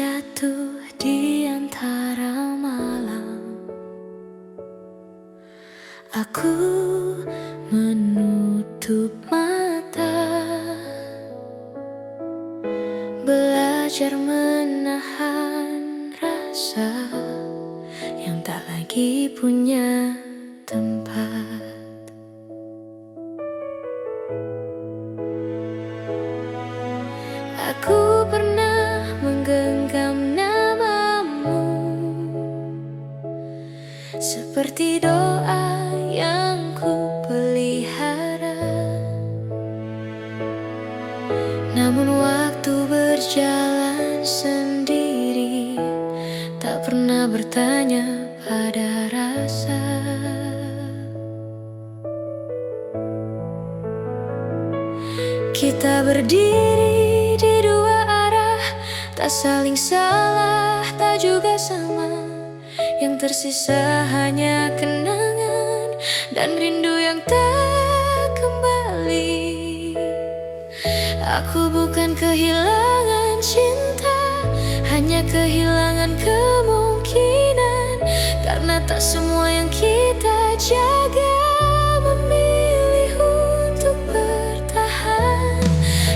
jatuh di antara malam, aku menutup mata, belajar menahan rasa yang tak lagi punya tempat. Aku pernah menggenggam namamu seperti doa yang ku pelihara. Namun waktu berjalan sendiri, tak pernah bertanya pada rasa. Kita berdiri di dua arah, tak saling salah, tak juga sama. Yang tersisa hanya kenangan dan rindu yang tak kembali. Aku bukan kehilangan cinta, hanya kehilangan kemungkinan. Karena tak semua yang kita jaga memilih untuk bertahan.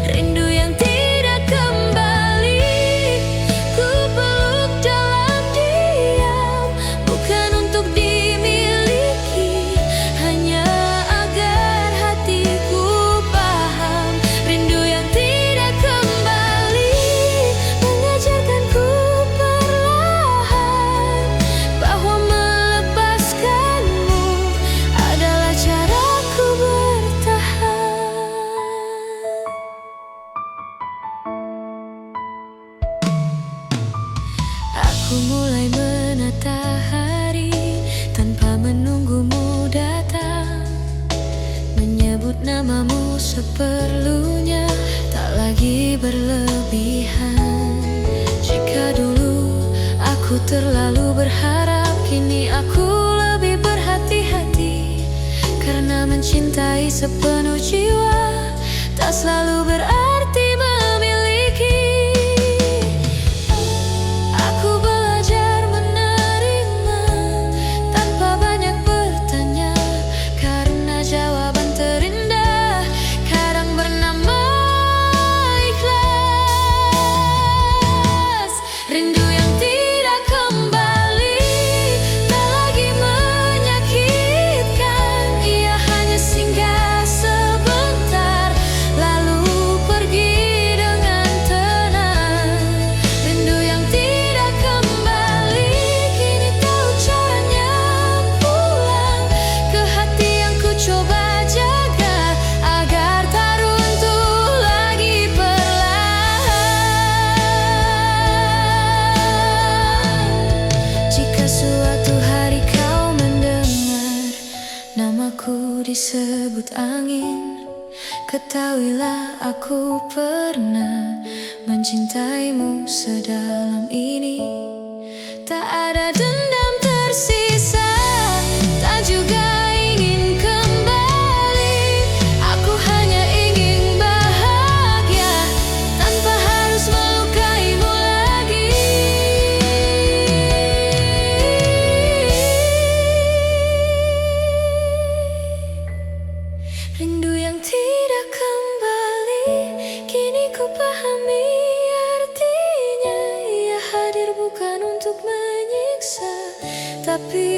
Rindu yang tidak kembali, ku peluk dalam diam, bukan untuk dimiliki, hanya agar hatiku paham. Rindu yang tidak kembali mengajarkanku perlahan bahwa melepaskanmu adalah caraku bertahan. Aku mulai menata hari tanpa menunggumu datang, menyebut namamu seperlunya, tak lagi berlebihan. Jika dulu aku terlalu berharap, kini aku lebih berhati-hati. Karena mencintai sepenuh jiwa tak selalu berarti memiliki. Aku belajar menerima tanpa banyak bertanya, karena jawaban terindah kadang bernama ikhlas. Rindu yang tidak kembali tak lagi menyakitkan, ia hanya singgah sebentar lalu pergi dengan tenang. Rindu yang tidak kembali kini tahu caranya pulang ke hati yang ku coba jaga agar tak runtuh lagi perlahan. Jika suatu hari kau mendengar namaku disebut angin, ketahuilah aku pernah mencintaimu sedalam ini. Tak ada dendam tersisa, tak juga ingin kembali. Aku hanya ingin bahagia tanpa harus melukaimu lagi. Rindu yang tidak kembali, kini ku pahami artinya. Ia hadir bukan untuk menyiksa, tapi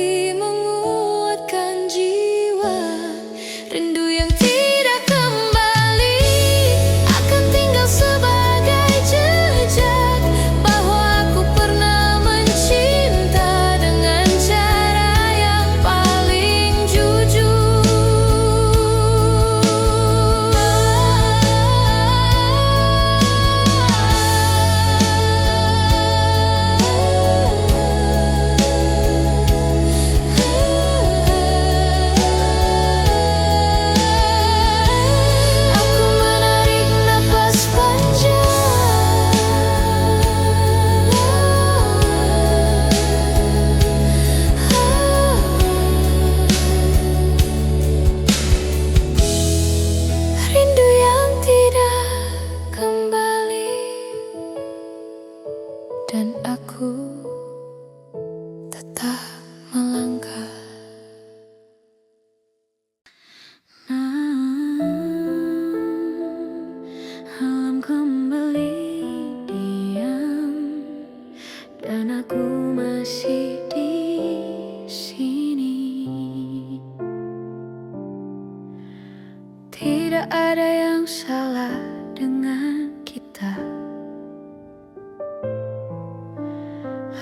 yang salah dengan kita.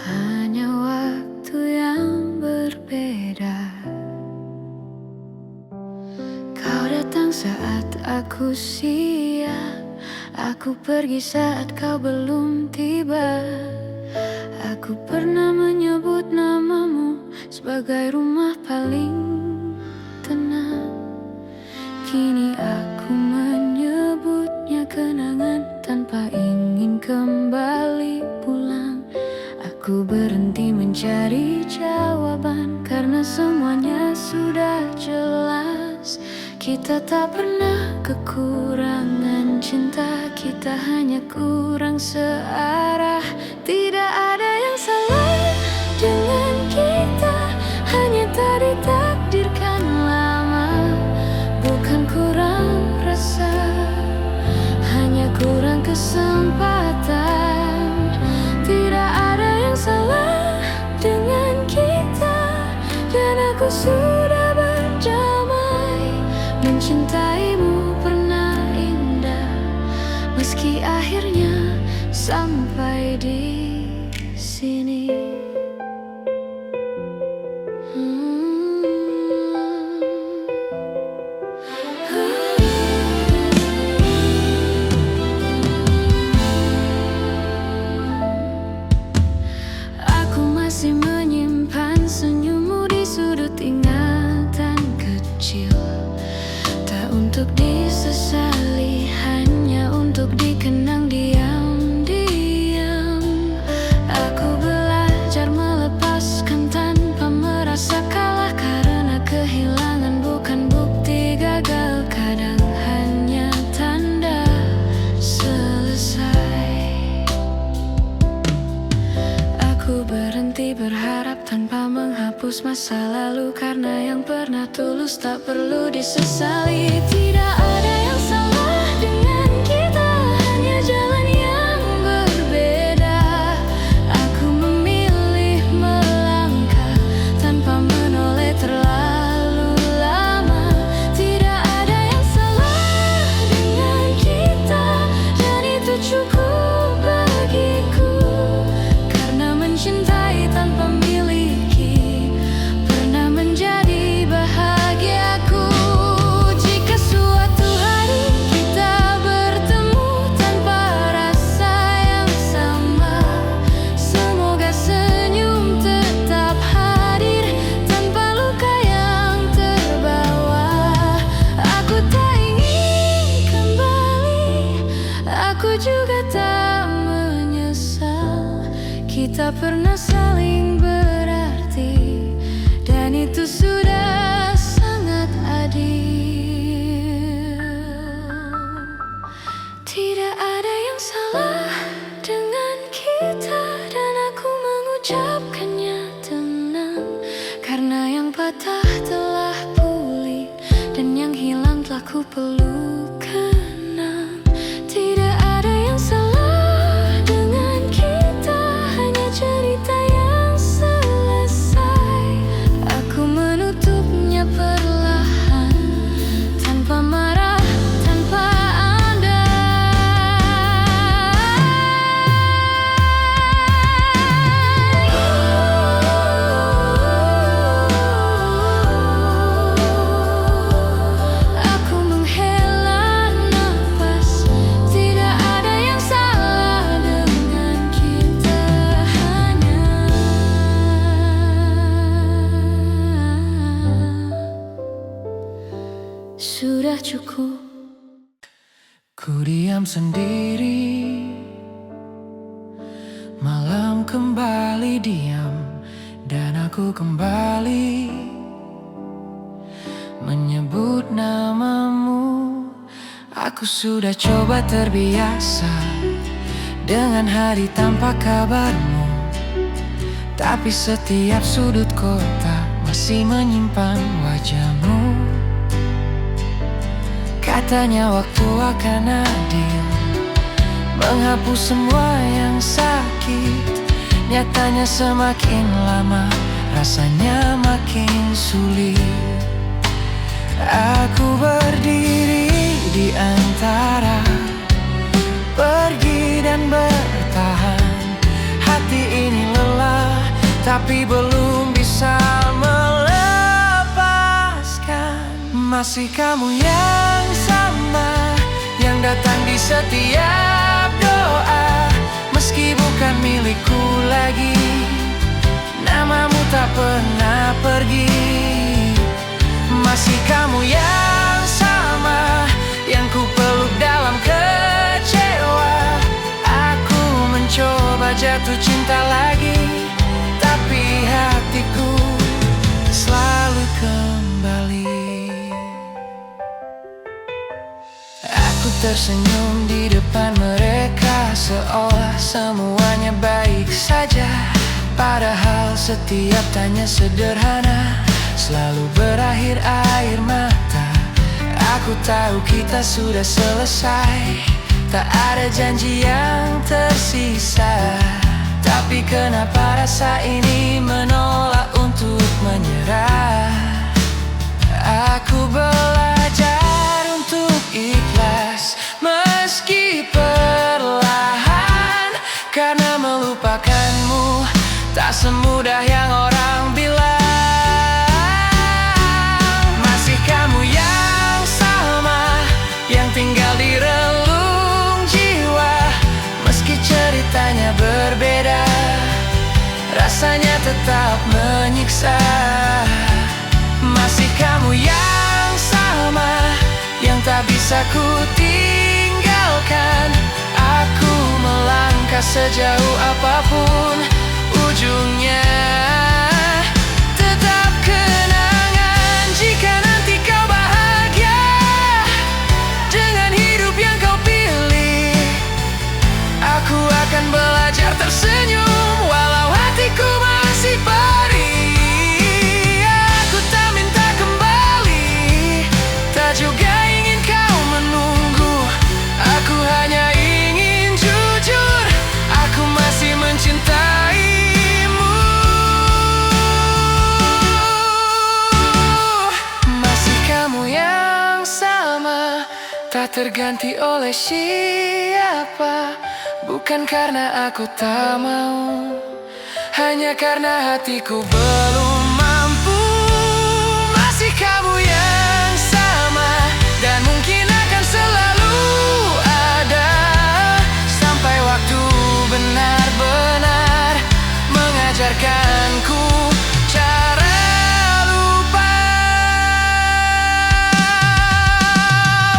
Hanya waktu yang berbeda. Kau datang saat aku siap, aku pergi saat kau belum tiba. Aku pernah menyebut namamu sebagai rumah paling tenang. Kini aku menyebutnya kenangan tanpa ingin kembali pulang. Aku berhenti mencari jawaban karena semuanya sudah jelas. Kita tak pernah kekurangan cinta, kita hanya kurang searah. Tidak ada yang salah dengan kita, hanya tak ditakdirkan lama. Bukan kurang rasa, hanya kurang kesempatan. Tidak ada yang salah dengan kita, dan aku sudah berdamai. Mencintaimu pernah indah, meski akhirnya sampai di sini. Aku masih menyimpan senyummu di sudut ingatan kecil. Tak untuk disesali, hanya untuk dikenang diam-diam. Aku belajar melepaskan tanpa merasa kalah, karena kehilangan bukan bukti gagal, kadang hanya tanda selesai. Aku berhenti berharap tanpa menghapus masa lalu, karena yang pernah tulus tak perlu disesali. Tidak ada yang salah dengan kita, hanya jalan yang berbeda. Aku memilih melangkah tanpa menoleh terlalu lama. Tidak ada yang salah dengan kita, dan itu cukup bagiku. Karena mencintai tanpa miliki pernah menjadi bahagiaku. Jika suatu hari kita bertemu tanpa rasa yang sama, semoga senyum tetap hadir tanpa luka yang terbawa. Aku tak ingin kembali, aku juga tak menyesal. Kita pernah saling berarti, dan itu sudah sangat adil. Tidak ada yang salah dengan kita, dan aku mengucapkannya tenang. Karena yang patah telah pulih, dan yang hilang telah ku peluk kenang. Tidak ada yang salah dengan kita, hanya cerita yang selesai. Aku menutupnya perlahan, tanpa marah, tanpa Aku menghela nafas. Tidak ada yang salah dengan kita, hanya sudah cukup. Ku diam sendiri, malam kembali diam, dan aku kembali menyebut namamu. Aku sudah coba terbiasa dengan hari tanpa kabarmu, tapi setiap sudut kota masih menyimpan wajahmu. Katanya waktu akan adil, menghapus semua yang sakit. Nyatanya semakin lama rasanya makin sulit. Aku berdiri di antara pergi dan bertahan. Hati ini lelah, tapi belum bisa melepaskan. Masih kamu yang sama, yang datang di setiap doa. Meski bukan milikku lagi, namamu tak pernah pergi. Masih kamu yang sama, yang ku peluk dalam kecewa. Aku mencoba jatuh cinta lagi, tapi hatiku selalu kembali. Aku tersenyum di depan mereka, seolah semuanya baik saja. Padahal setiap tanya sederhana selalu berakhir air mata. Aku tahu kita sudah selesai, tak ada janji yang tersisa. Tapi kenapa rasa ini menolak untuk menyerah? Aku belajar untuk ikhlas, meski perlahan. Karena melupakanmu tak semudah yang orang bilang. Masih kamu yang sama, yang tinggal di relung jiwa. Meski ceritanya berbeda, rasanya tetap menyiksa. Masih kamu yang sama, yang tak bisa ku tinggalkan. Aku melangkah sejauh apapun ujungnya, tetap kenangan. Jika nanti kau bahagia dengan hidup yang kau pilih, aku akan belajar tersenyum walau hatiku masih perih. Aku tak minta kembali, tak juga ingin kau menunggu. Aku hanya ingin jujur, aku masih mencintaimu. Masih kamu yang sama, tak terganti oleh siapa. Bukan karena aku tak mau, hanya karena hatiku belum mampu. Masih kamu yang sama, dan mungkin akan selalu ada, sampai waktu benar-benar mengajarkanku cara lupa.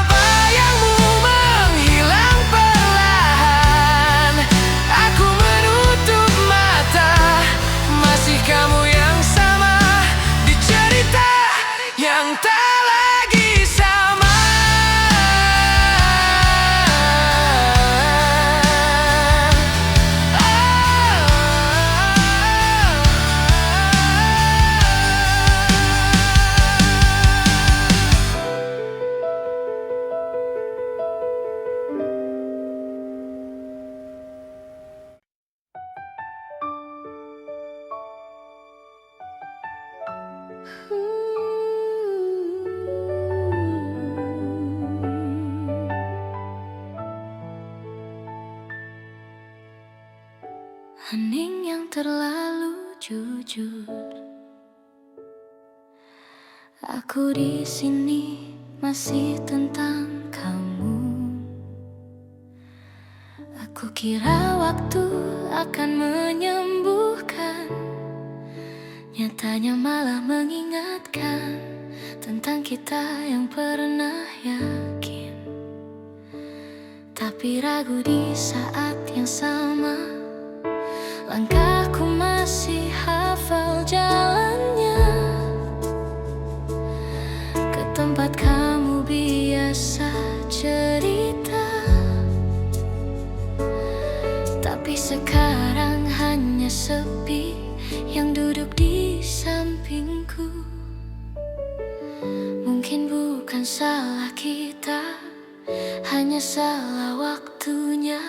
Bayangmu menghilang perlahan, aku menutup mata. Masih kamu yang sama, di cerita yang tak lagi sama. Hening yang terlalu jujur. Aku di sini masih tentang kamu. Aku kira waktu akan menyembuhkan, nyatanya malah mengingatkan tentang kita yang pernah yakin. Tapi ragu di saat yang sama, langkahku masih hafal jalannya ke tempat kamu biasa cerita. Tapi sekarang hanya sepi yang duduk di sampingku. Mungkin bukan salah kita, hanya salah waktunya.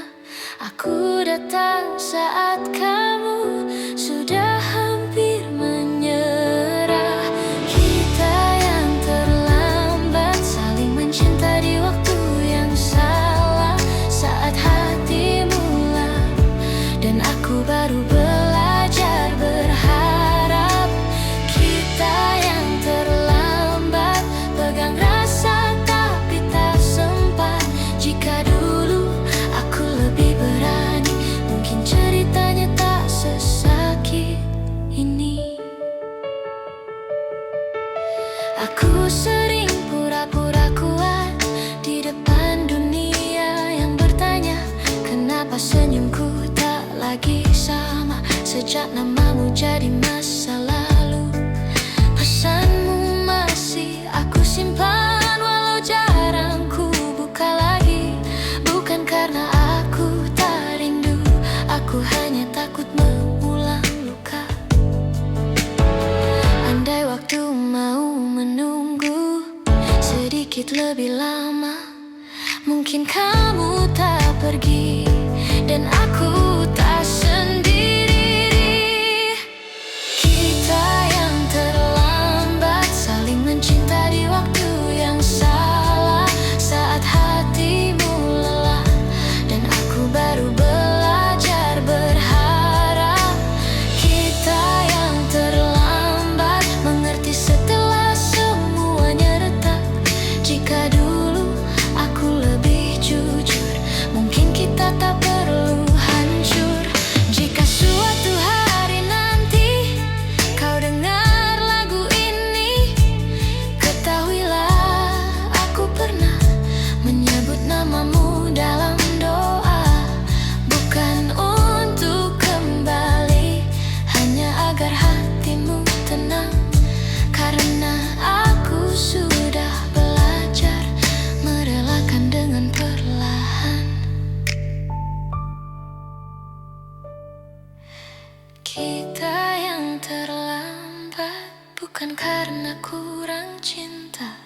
Aku datang saat kamu sudah hampir menyerah. Kita yang terlambat saling mencinta di waktu lagi sama sejak namamu jadi masa lalu. Pesanmu masih aku simpan walau jarang ku buka lagi. Bukan karena aku tak rindu, aku hanya takut mengulang luka. Andai waktu mau menunggu sedikit lebih lama, mungkin kamu tak pergi dan aku tak sendiri. Kita yang terlambat saling mencinta di waktu yang salah, saat hatimu lelah dan aku baru belajar berharap. Kita yang terlambat mengerti setelah semuanya retak. Jika dulu aku lebih jujur, mungkin kita tak perlu hancur. Jika suatu hari nanti kau dengar lagu ini, ketahuilah aku pernah menyebut namamu dalam doa. Bukan untuk kembali, hanya agar hatimu tenang. Karena aku sudah belajar merelakan dengan perlahan. Kita yang terlambat bukan karena kurang cinta,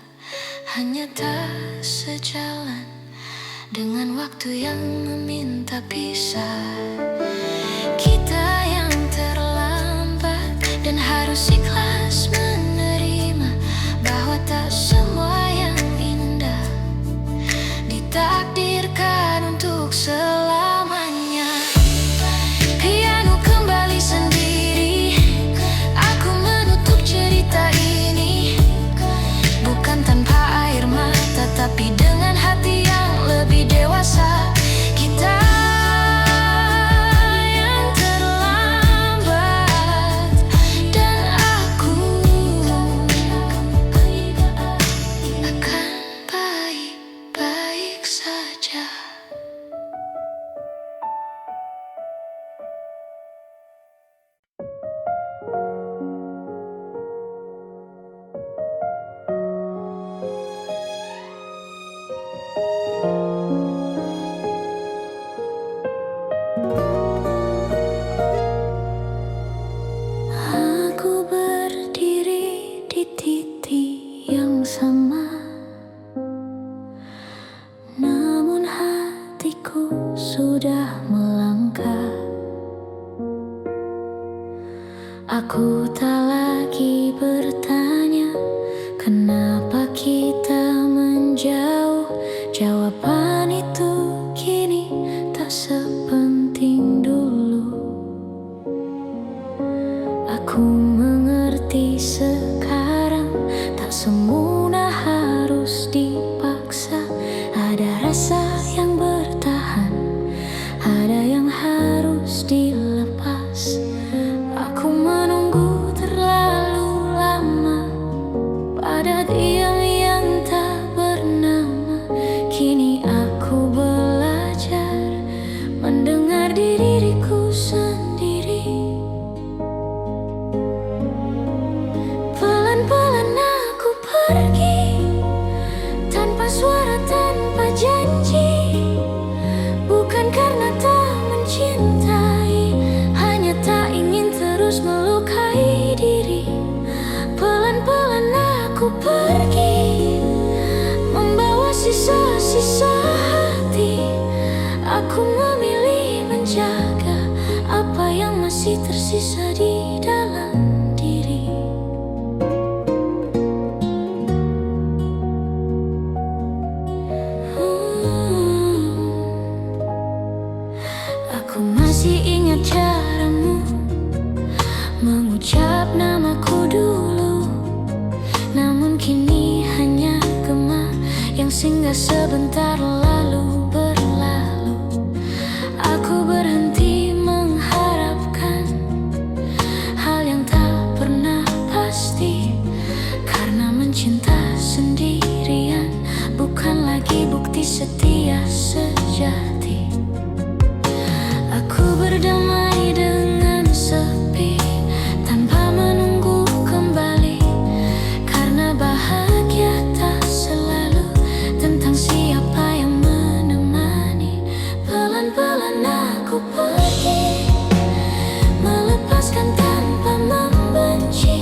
hanya tak sejalan dengan waktu yang meminta pisah. Kita yang terlambat dan harus ikhlas menerima bahwa tak semua yang indah ditakdirkan untuk selamanya. Piano kembali sendiri, aku menutup cerita ini. Bukan tanpa air mata, tapi dengan hati yang lebih dewasa. Kita yang terlambat dan aku akan baik-baik saja. Aku berdiri di titik yang sama, namun hatiku sudah melangkah. Aku tak lagi bertanya kenapa kita menjauh. Jawaban itu kini tak sepenting dulu. Aku mengerti sekarang, tak semua harus dipaksa. Ada rasa yang bertahan, ada yang harus dilepas. Aku menunggu terlalu lama pada diam yang tak bernama. Kini aku belajar mendengar diriku sendiri. Pelan-pelan aku pergi, tanpa suara, tanpa janji. Bukan karena tak mencintai, hanya tak ingin terus melukai diri. Pelan-pelan aku pergi, membawa sisa-sisa hati. Aku memilih menjaga apa yang masih tersisa di dalam diri. Aku masih ingat caramu mengucap namaku dulu, namun kini hanya gema yang singgah sebentar lalu berlalu. Aku berhenti mengharapkan hal yang tak pernah pasti, karena mencinta sendirian bukan lagi bukti setia sejati. Aku Aku berdamai dengan sepi tanpa menunggu kembali, karena bahagia tak selalu tentang siapa yang menemani. Pelan-pelan aku pergi, melepaskan tanpa membenci.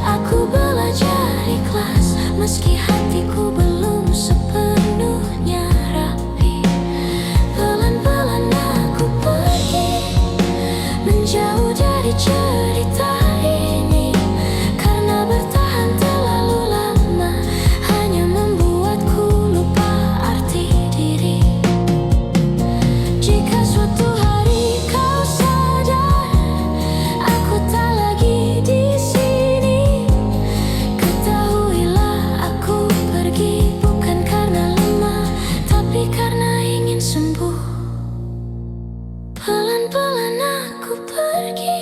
Aku belajar ikhlas meski hatiku belum sepenuhnya rapi. Pelan-pelan aku pergi, menjauh dari cerita ini, karena bertahan terlalu lama hanya membuatku lupa arti diri. Jika suatu hari kau sadar aku tak lagi di sini, ketahuilah aku pergi bukan karena lemah, tapi karena ingin sembuh. Pelan-pelan aku pergi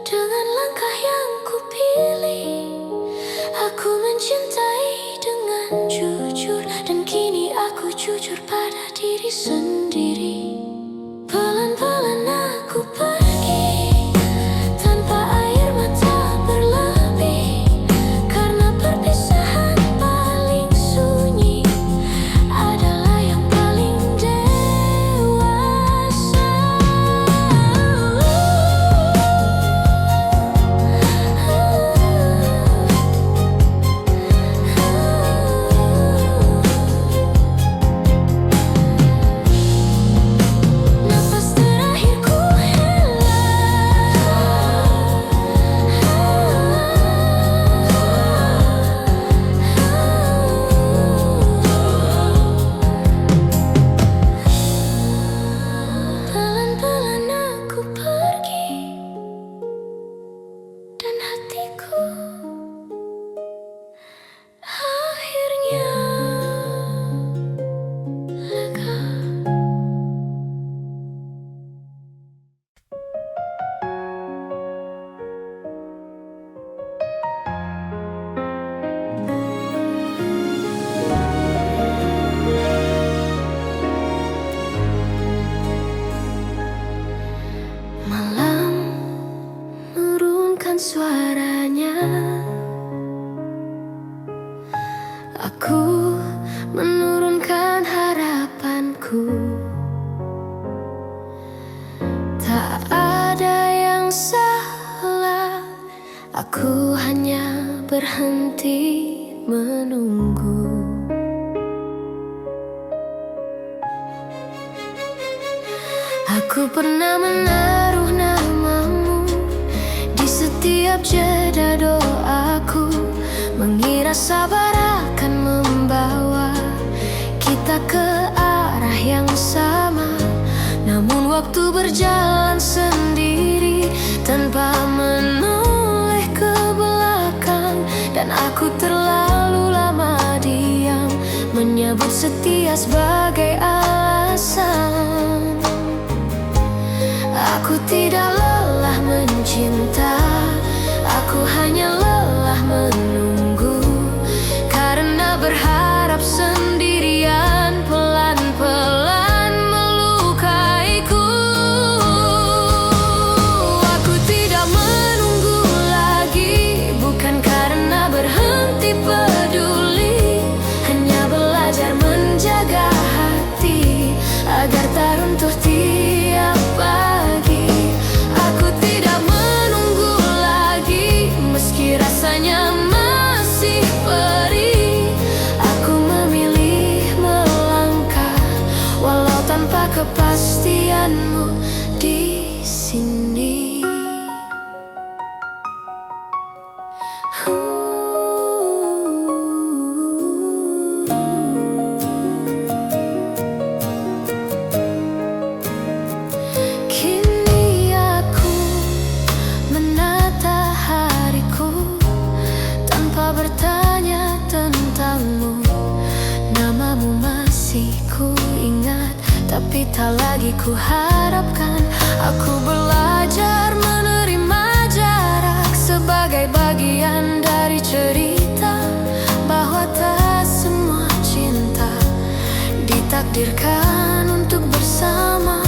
dengan langkah yang kupilih. Aku mencintai dengan jujur, dan kini aku jujur pada diri sendiri. Pelan-pelan aku pergi tanpa air mata berlebih, karena perpisahan paling sunyi adalah yang paling dewasa. Nafas terakhirku hela, pelan-pelan aku pergi, dan hatiku akhirnya lega. Malam menurunkan suaranya, aku menurunkan harapanku. Tak ada yang salah, aku hanya berhenti menunggu. Aku pernah menaruh namamu di setiap jeda doaku, mengira sabar akan membawa kita ke arah yang sama. Namun waktu berjalan sendiri tanpa menoleh ke belakang, dan aku terlalu lama diam menyebut setia sebagai alasan. Aku tidak lelah mencinta, aku hanya lelah menunggu, karena berharap sendirian pelan-pelan melukaiku. Aku tidak menunggu lagi, bukan karena berhenti peduli, hanya belajar menjaga hati agar tak runtuh tiap pagi. Aku tidak menunggu lagi, meski rasanya masih perih. Aku memilih melangkah, walau tanpa kepastianmu di sini. Kini aku menata hariku tanpa bertanya tentangmu. Namamu masih ku ingat, tapi tak lagi ku harapkan. Aku belajar menerima jarak sebagai bagian dari cerita, bahwa tak semua cinta ditakdirkan untuk bersama.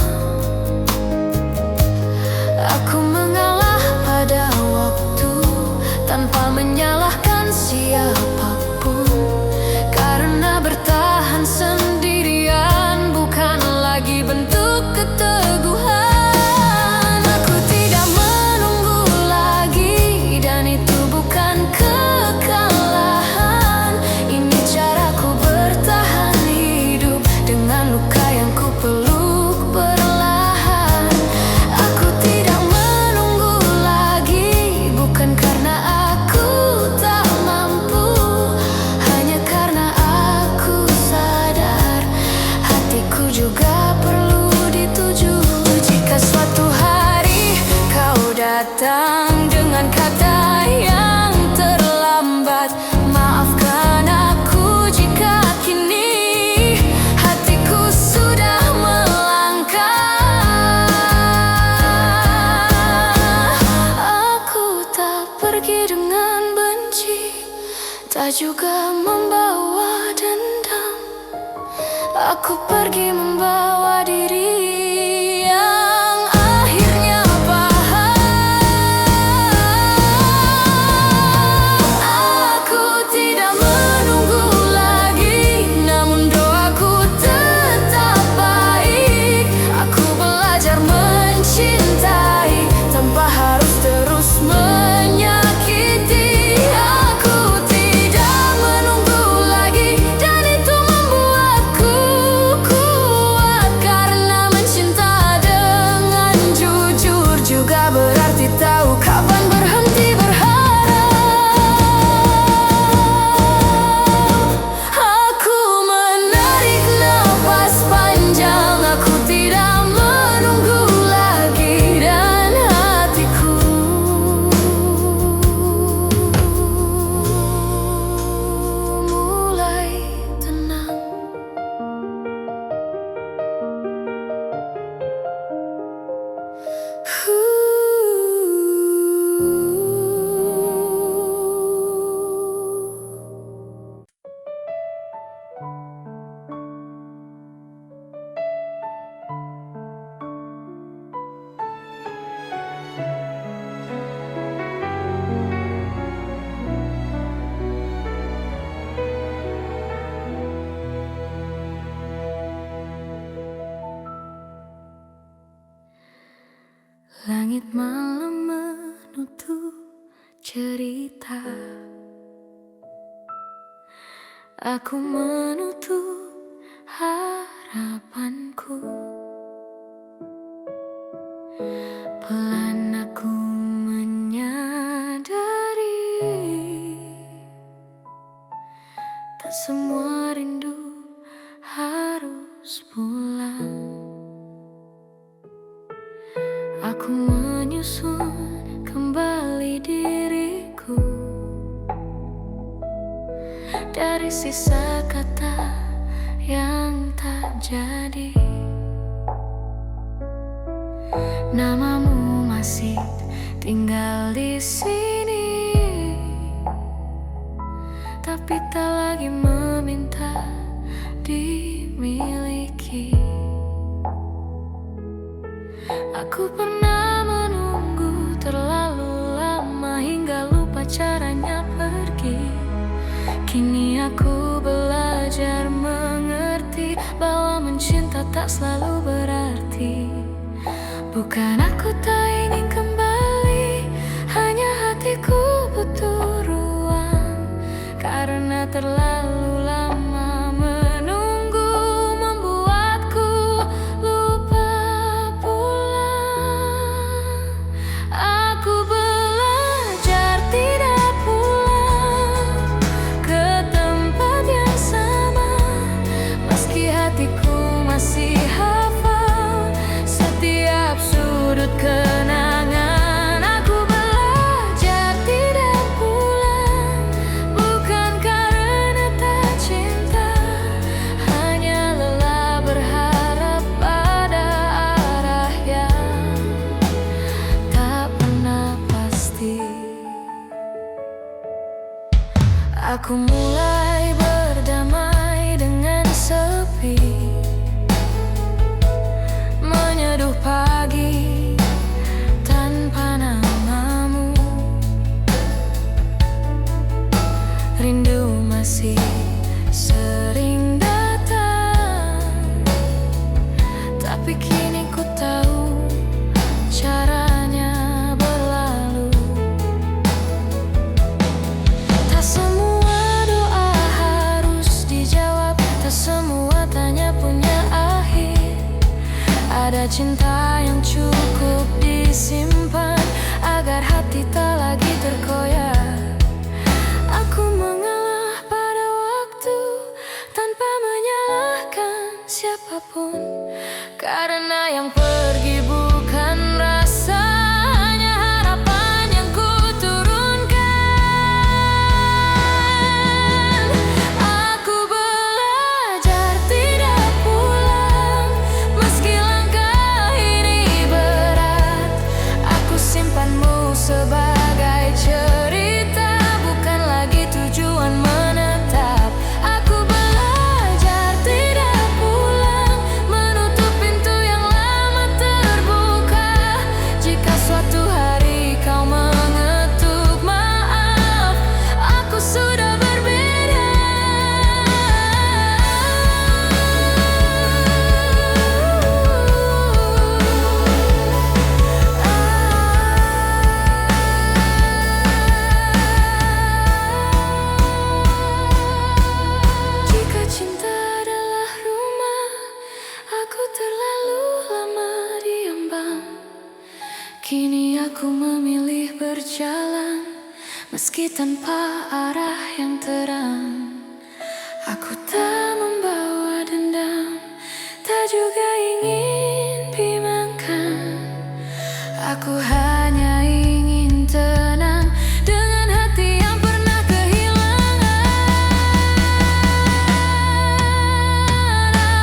juga perlu dituju. Jika suatu hari kau datang dengan kata yang terlambat, maafkan aku jika kini hatiku sudah melangkah. Aku tak pergi dengan benci, tak juga membawa dendam. Aku pergi membawa diri yang akhirnya paham. Aku tidak menunggu lagi, namun doaku tetap baik. Aku belajar mencintai tanpa harus terus menyakiti. Aku tidak menunggu lagi, dan itu membuatku kuat. Karena mencinta dengan jujur juga berarti tahu kapan berhenti berharap. Aku menarik napas panjang, aku tidak menunggu lagi, dan hatiku mulai tenang. Langit malam menutup cerita, aku menutup harapanku. Pelan aku menyadari tak semua rindu harus pulang. Aku menyusun kembali diriku dari sisa kata yang tak jadi. Namamu masih tinggal di sini, tapi tak lagi meminta dimiliki. Aku pernah menunggu terlalu lama hingga lupa caranya pergi. Kini aku belajar mengerti bahwa mencinta tak selalu berarti. Bukan aku tak ingin kembali, hanya hatiku butuh ruang. Karena terlalu lama menunggu membuatku lupa pulang. Aku belajar tidak pulang ke tempat yang sama, meski hatiku masih hafal setiap sudut kenangan. Aku belajar tidak pulang, bukan karena tak cinta, hanya lelah berharap pada arah yang tak pernah pasti. Aku mulai berdamai dengan sepi, menyeduh pagi tanpa namamu. Rindu masih sering datang, tapi kini ku tahu caranya berlalu. Tak semua doa harus dijawab, tak semua tanya punya akhir. Ada cinta yang cukup disimpan agar hati tak lagi terkoyak. Aku mengalah pada waktu tanpa menyalahkan siapa. siapapun, karena yang pergi bukan rasa, hanya harapan yang ku turunkan. Aku belajar tidak pulang, meski langkah ini berat. Aku simpanmu sebagai cerita, bukan lagi tujuan menetap. Aku belajar tidak pulang, menutup pintu yang lama terbuka. Jika suatu hari kau mengetuk maaf, aku sudah berbeda. Jika cinta adalah rumah, aku terlalu lama diambang. Kini aku memilih berjalan, meski tanpa arah yang terang. Aku tak membawa dendam, tak juga ingin bimbangkan. Aku hanya ingin tenang dengan hati yang pernah kehilangan.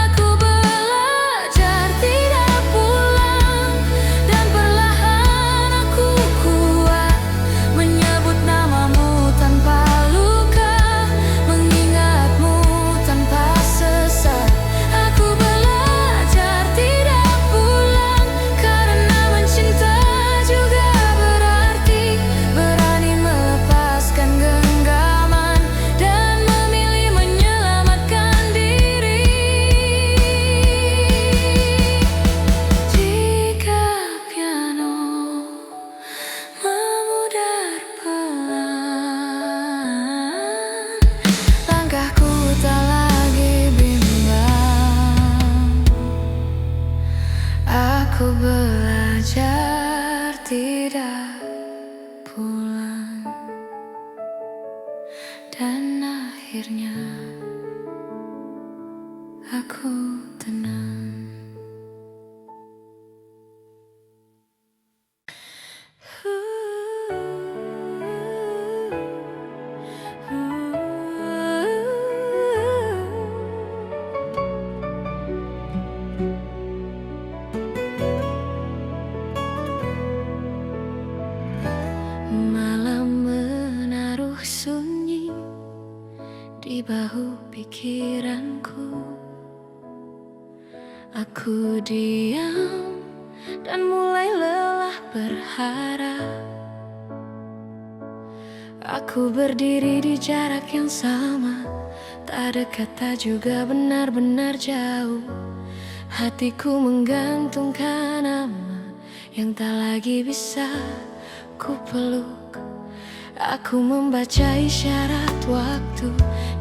Aku belajar tidak pulang, dan perlahan aku kuat menyebut namamu tanpa luka, mengingatmu tanpa sesat. Aku belajar tidak pulang, karena mencinta juga berarti berani melepaskan genggaman dan memilih menyelamatkan diri. Jika piano memudar pelan, langkahku tak lagi bimbang. Aku belajar tidak pulang, dan akhirnya aku tenang. Malam menaruh sunyi di bahu pikiranku. Aku diam dan mulai lelah berharap. Aku berdiri di jarak yang sama, tak dekat tak juga benar-benar jauh. Hatiku menggantungkan nama yang tak lagi bisa ku peluk. Aku membaca isyarat waktu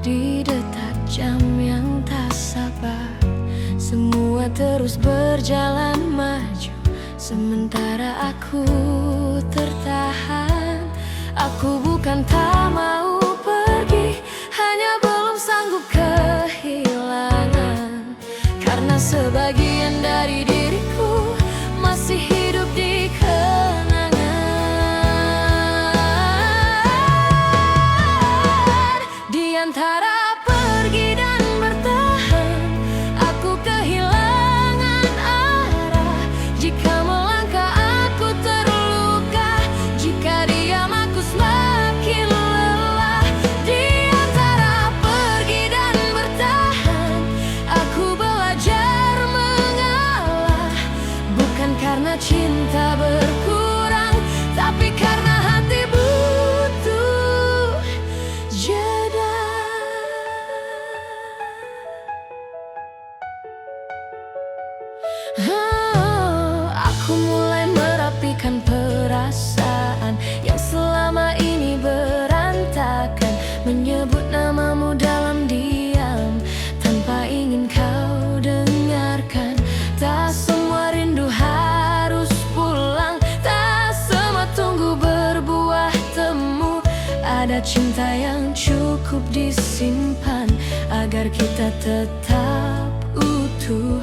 di detak jam yang tak sabar. Semua terus berjalan maju, sementara aku tertahan. Aku bukan tak mau pergi, hanya belum sanggup kehilangan. Karena sebagian dari diriku masih hidup di kenangan. Di antara pergi dan bertahan, aku kehilangan arah. Jika melangkah aku terluka, jika diam aku semakin lelah. Di antara pergi dan bertahan, aku belajar mengalah. Bukan karena cinta berkurang, tapi karena hati butuh jeda. Aku mulai merapikan perasaan yang selama ini berantakan, menyebut namamu dalam diam tanpa ingin kau dengarkan. Tak semua rindu harus pulang, tak semua tunggu berbuah temu. Ada cinta yang cukup disimpan agar kita tetap utuh. itu.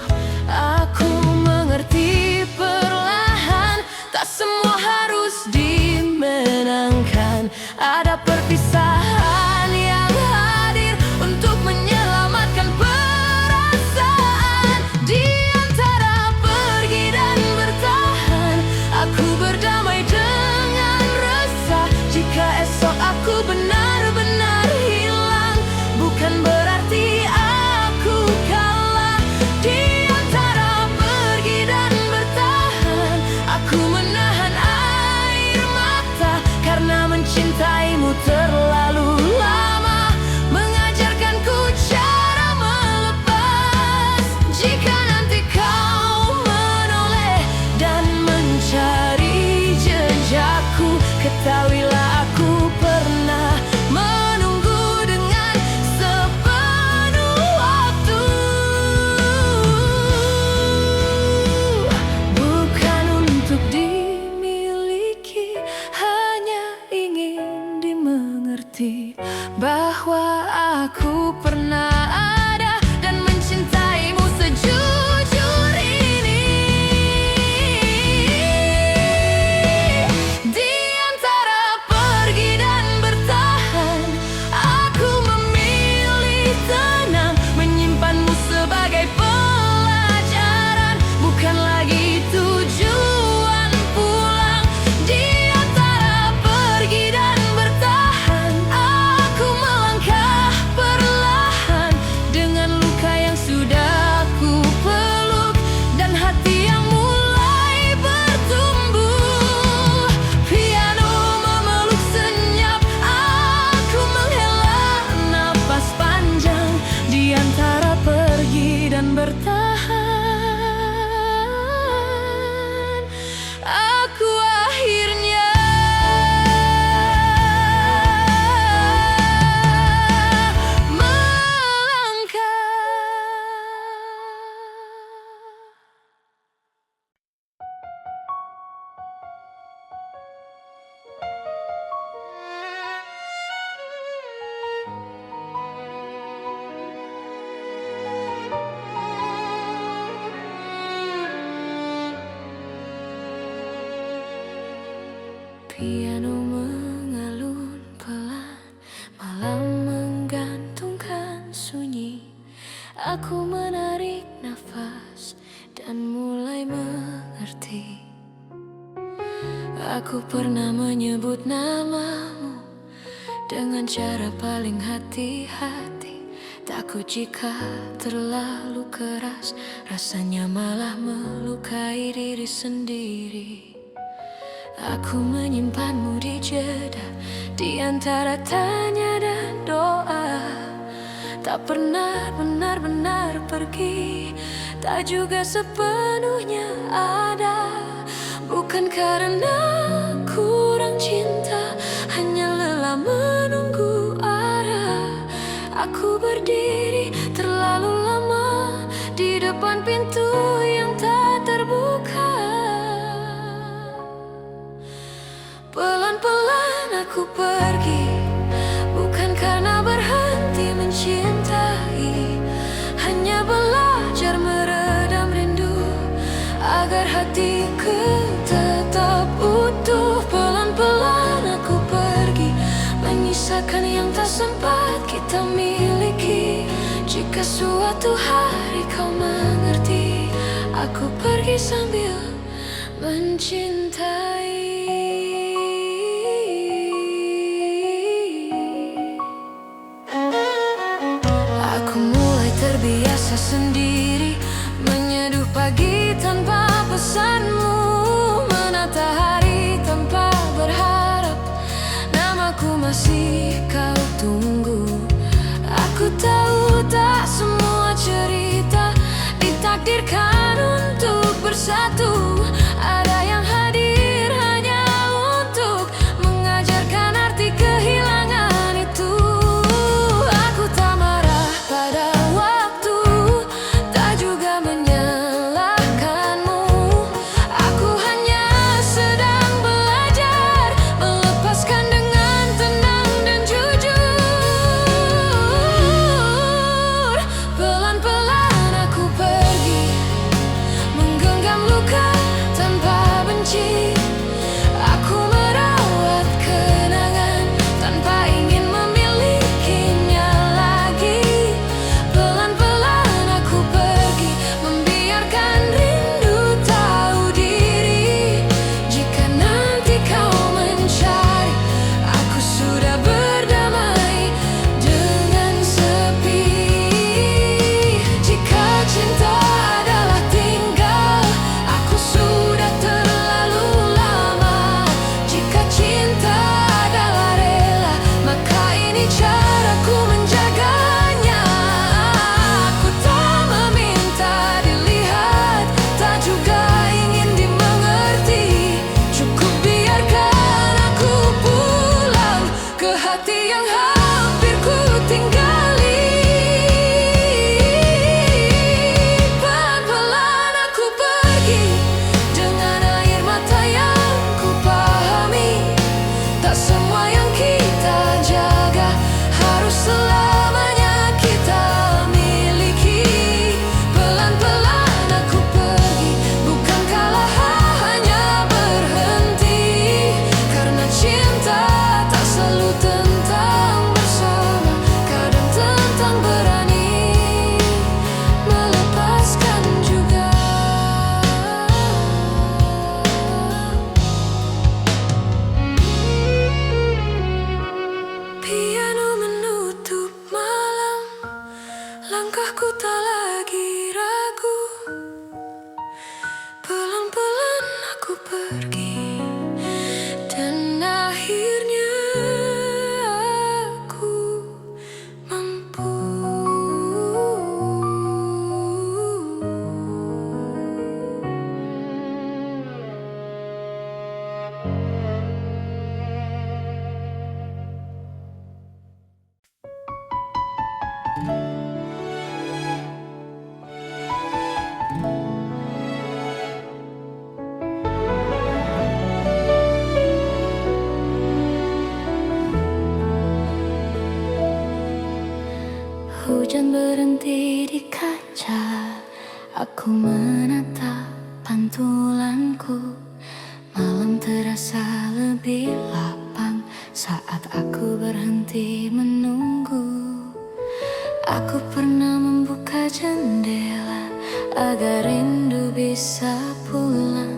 Aku mengerti perlahan, tak semua harus dimenangkan. Ada perpisahan yang hadir untuk menyelamatkan perasaan. Di antara pergi dan bertahan, aku berdamai dengan resah. Jika esok aku benar-benar hilang, bukan berarti aku kalah. Di antara pergi dan bertahan, aku menahan air mata, karena mencintaimu terlalu lama mengajarkanku cara melepas. Jika nanti kau menoleh dan mencari jejakku, ketahuilah aku pernah menunggu dengan sepenuh waktu. Bukan untuk dimiliki, hanya ingin dimengerti bahwa aku pernah ada dan mencintaimu sejujur ini. Di antara pergi dan bertahan, aku memilih tenang, menyimpanmu sebagai pelajaran, bukan lagi tujuan pulang. Di antara pergi dan bertahan, aku melangkah perlahan dengan luka yang sudah ku peluk dan hati yang mulai bertumbuh. Piano memeluk senyap, aku menghela napas panjang. Di antara pergi dan bertahan, aku akhirnya melangkah. Piano mengalun pelan, malam menggantungkan sunyi. Aku menarik nafas dan mulai mengerti. Aku pernah menyebut namamu dengan cara paling hati-hati. Takut jika terlalu keras, rasanya malah melukai diri sendiri. Aku menyimpanmu di jeda, di antara tanya dan doa. Tak pernah benar-benar pergi, tak juga sepenuhnya ada. Bukan karena kurang cinta, hanya lelah menunggu arah. Aku berdiri terlalu lama di depan pintu yang tak terbuka. Pelan-pelan aku pergi, bukan karena berhenti mencintai, hanya belajar meredam rindu agar hatiku tetap utuh. Pelan-pelan aku pergi, menyisakan yang tak sempat kita miliki. Jika suatu hari kau mengerti, aku pergi sambil mencintai. Aku mulai terbiasa sendiri, menyeduh pagi tanpa pesanmu, menata hari tanpa berharap namaku masih kau tunggu. Aku tahu tak semua cerita ditakdirkan untuk bersatu. Ada yang hadir hanya untuk mengajarkan arti kehilangan itu. Aku tak marah pada waktu, tak juga menyalahkanmu. Aku berhenti di kaca, aku menatap pantulanku. Malam terasa lebih lapang saat aku berhenti menunggu. Aku pernah membuka jendela agar rindu bisa pulang,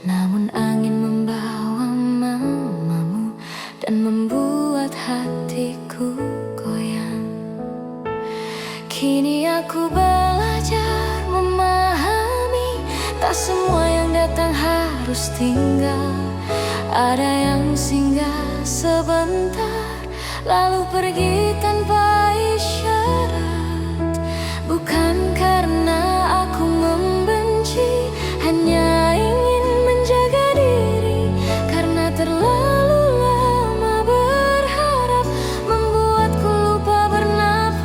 namun angin membawa mamamu dan membuat hatiku goyang. Kini aku belajar memahami, tak semua yang datang harus tinggal. Ada yang singgah sebentar lalu pergi tanpa isyarat. Bukan karena aku membenci, hanya ingin menjaga diri. Karena terlalu lama berharap membuatku lupa bernafas.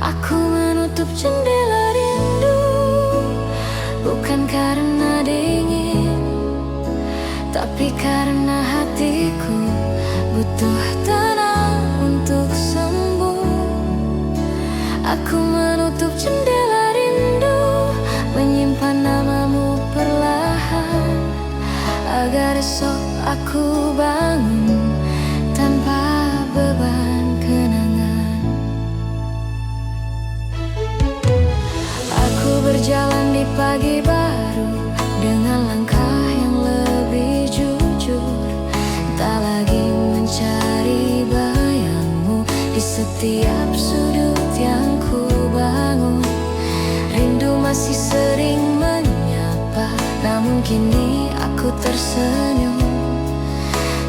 Aku menutup jendela rindu, bukan karena dingin, tapi karena hatiku butuh tenang untuk sembuh. Aku menutup jendela rindu, menyimpan namamu perlahan, agar esok aku bangun tanpa beban kenangan. Aku berjalan di pagi baru dengan langkah yang lebih jujur, tak lagi mencari bayangmu di setiap sudut yang ku bangun. Rindu masih sering menyapa, namun kini aku tersenyum,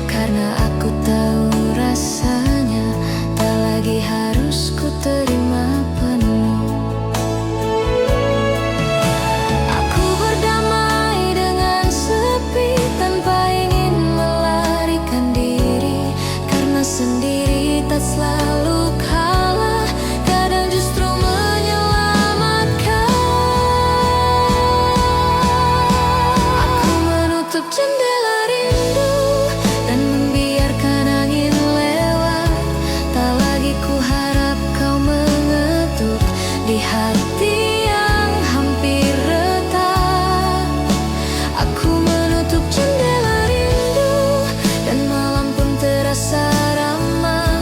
karena aku tahu rasanya tak lagi harus ku terima penuh. Aku berdamai dengan sepi tanpa ingin melarikan diri, karena sendiri tak selalu kalah, kadang justru menyelamatkan. Aku menutup jendela rindu dan membiarkan angin lewat. Tak lagi ku harap kau mengetuk di hati yang hampir retak. Aku menutup jendela rindu dan malam pun terasa ramah.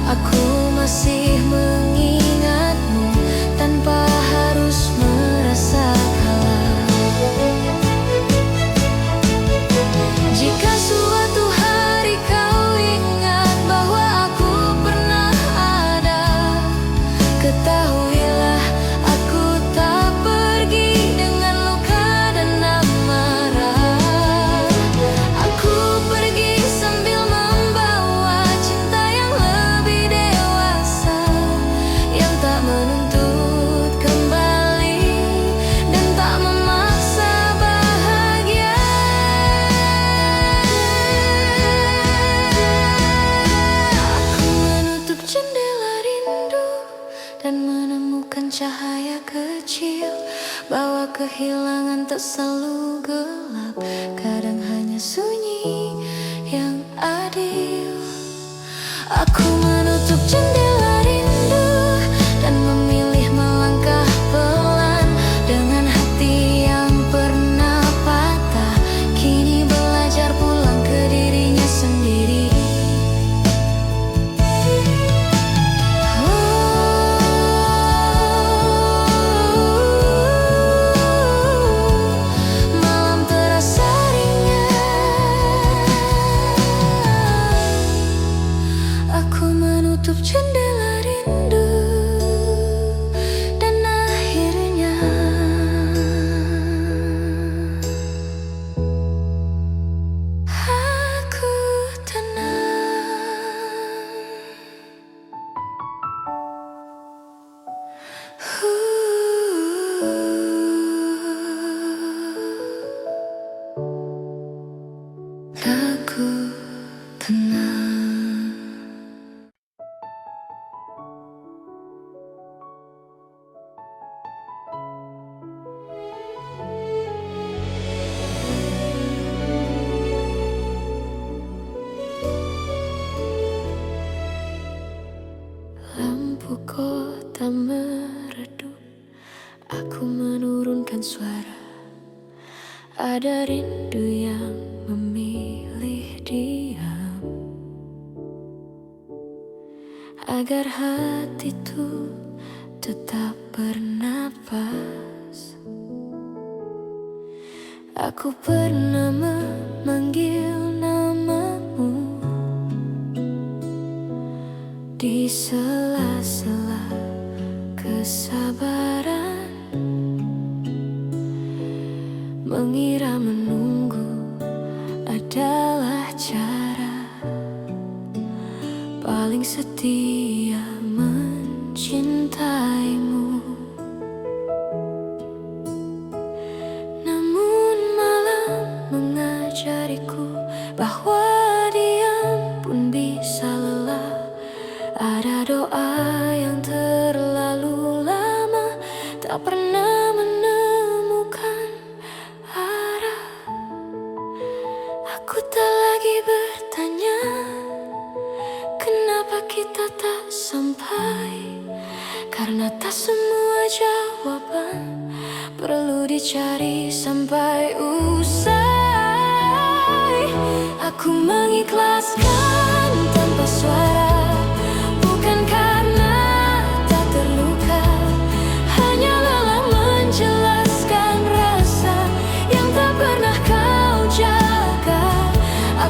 Aku masih mengingatmu tanpa harus merasa kalah. Jika suatu hari kau ingat bahwa aku pernah ada, ketahuilah aku tak pergi dengan luka dan amarah. Aku pergi sambil membawa cinta yang lebih dewasa, yang tak menuntut kembali dan tak memaksa bahagia. Aku menutup jendela rindu dan menemukan cahaya kecil, bahwa kehilangan tak selalu gelap, kadang hanya sunyi yang adil. Aku menutup jendela rindu dan memilih melangkah pelan, dengan hati yang pernah patah kini belajar pulang ke dirinya sendiri. Malam terasa ringan, aku menutup jendela rindu dan akhirnya aku tenang. Aku tenang. meredup, aku menurunkan suara. Ada rindu yang memilih diam, agar hati itu tetap bernapas. Aku pernah memanggil namamu di sela-sela kesabaran, mengira menunggu adalah cara paling setia mencintaimu. Namun malam mengajariku bahwa diam pun bisa lelah. Ada doa yang terlalu lama tak pernah menemukan arah. Aku tak lagi bertanya kenapa kita tak sampai, karena tak semua jawaban perlu dicari sampai usai. Aku mengikhlaskan tanpa suara, bukan karena tak terluka, hanya lelah menjelaskan rasa yang tak pernah kau jaga.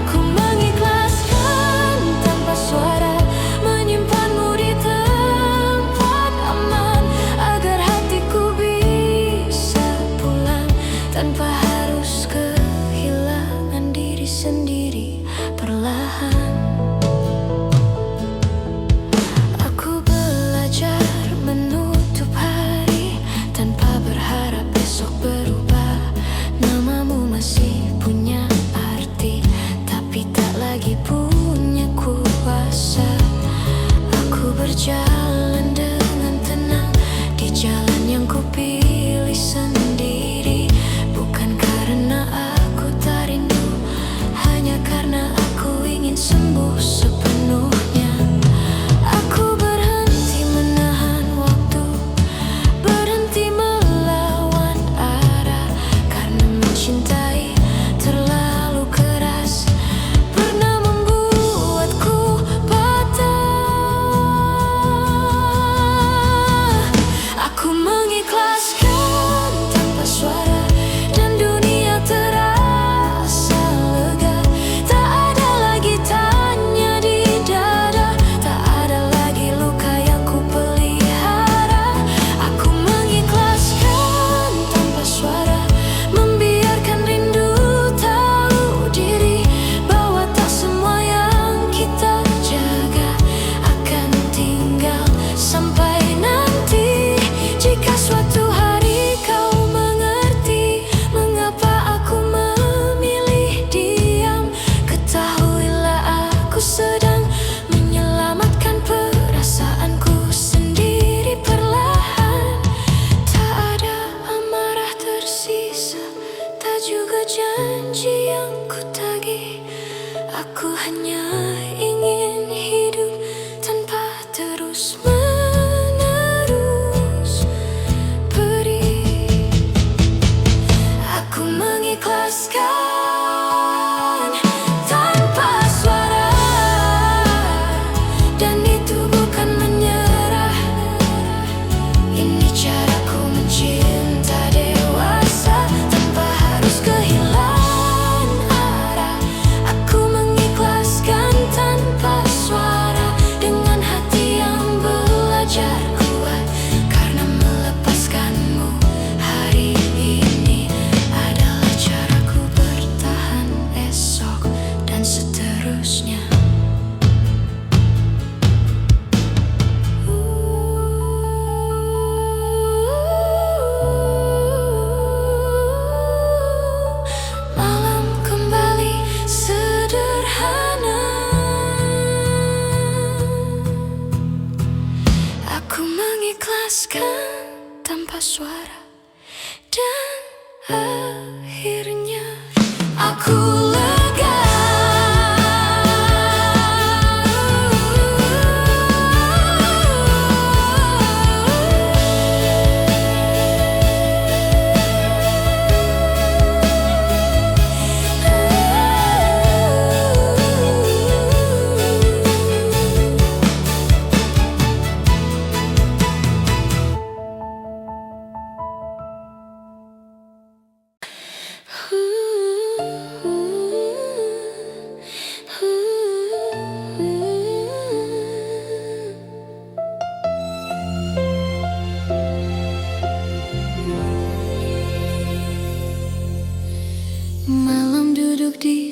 Aku mengikhlaskan tanpa suara, menyimpanmu di tempat aman, agar hatiku bisa pulang tanpa harus kehilangan diri sendiri perlahan. Aku belajar menutup hari tanpa berharap besok berubah. Namamu masih punya arti, tapi tak lagi punya kuasa. Aku berjalan dengan tenang di jalan yang kupilih sendiri, bukan karena aku tak rindu, hanya karena aku ingin sembuh sepenuhnya. Aku berhenti menahan waktu, berhenti melawan arah, karena mencintai terlalu keras pernah membuatku patah. Aku mengikhlaskan tanpa suara, dan dunia terasa lega. Tak ada lagi tanya di dada, tak ada lagi luka yang ku pelihara. Aku mengikhlaskan tanpa suara, membiarkan rindu tahu diri bahwa tak semua yang kita jaga akan tinggal sampai nanti. Jika suatu hari kau mengerti mengapa aku memilih diam, ketahuilah aku sedang menyelamatkan perasaanku sendiri perlahan. Tak ada amarah tersisa, tak juga janji yang ku tagih. Aku hanya ingin hidup tanpa terus menerus perih. Aku mengikhlaskan tanpa suara, dan itu bukan menyerah. Ini caraku mencinta dewasa tanpa harus kehilangan arah. Aku mengikhlaskan tanpa suara, dengan hati yang belajar kuat, karena melepaskanmu hari ini adalah caraku bertahan esok dan seterusnya. Malam kembali sederhana, aku mengikhlaskan tanpa suara, dan akhirnya aku lega.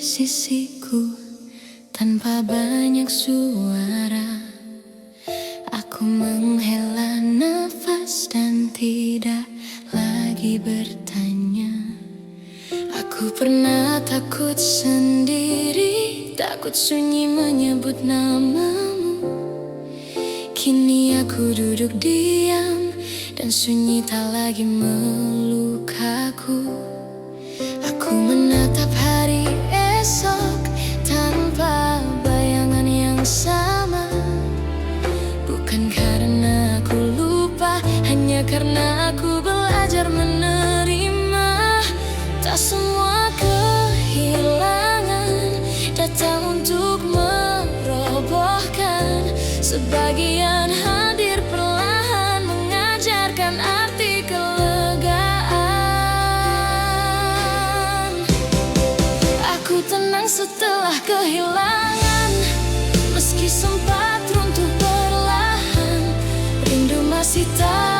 sisiku tanpa banyak suara. Aku menghela nafas dan tidak lagi bertanya. Aku pernah takut sendiri, takut sunyi menyebut namamu. Kini aku duduk diam dan sunyi tak lagi melukaku. Aku menatap hari esok tanpa bayangan yang sama. Bukan karena aku lupa, hanya karena aku belajar menerima. Tak semua kehilangan datang untuk merobohkan. Sebagian hadir perlahan mengajarkan arti kelegaan. Aku tenang setelah kehilangan, meski sempat runtuh perlahan. Rindu masih tak